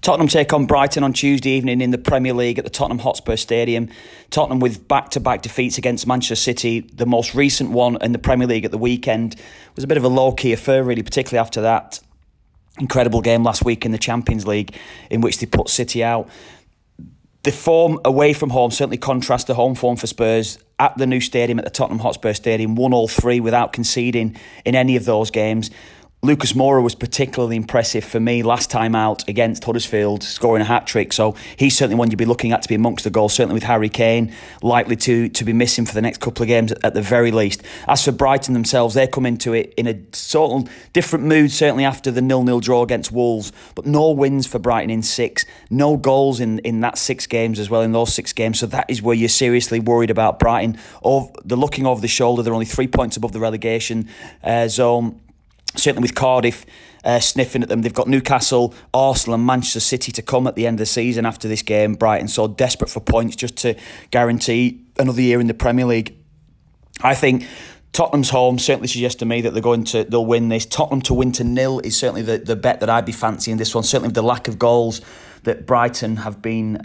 Tottenham take on Brighton on Tuesday evening in the Premier League at the Tottenham Hotspur Stadium. Tottenham with back-to-back defeats against Manchester City. The most recent one in the Premier League at the weekend was a bit of a low-key affair, really, particularly after that incredible game last week in the Champions League in which they put City out. The form away from home certainly contrasts the home form for Spurs at the new stadium, at the Tottenham Hotspur Stadium, won all three without conceding in any of those games. Lucas Moura was particularly impressive for me last time out against Huddersfield, scoring a hat-trick. So he's certainly one you'd be looking at to be amongst the goals, certainly with Harry Kane likely to be missing for the next couple of games at the very least. As for Brighton themselves, they come into it in a sort of different mood, certainly after the 0-0 draw against Wolves. But no wins for Brighton in 6, no goals in that 6 games as well, in those 6 games. So that is where you're seriously worried about Brighton. They're looking over the shoulder. They're only 3 points above the relegation zone. Certainly with Cardiff sniffing at them. They've got Newcastle, Arsenal and Manchester City to come at the end of the season after this game. Brighton so desperate for points just to guarantee another year in the Premier League. I think Tottenham's home certainly suggests to me that they'll win this. Tottenham to win to 0 is certainly the bet that I'd be fancying this one. Certainly with the lack of goals that Brighton have been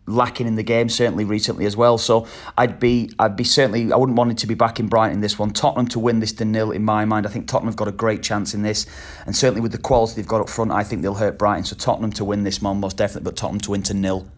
lacking in the game certainly recently as well. So I'd be certainly, I wouldn't want it to be back in Brighton in this one. Tottenham to win this to 0 in my mind. I think Tottenham have got a great chance in this, and certainly with the quality they've got up front, I think they'll hurt Brighton. So Tottenham to win this one most definitely, but Tottenham to win to 0.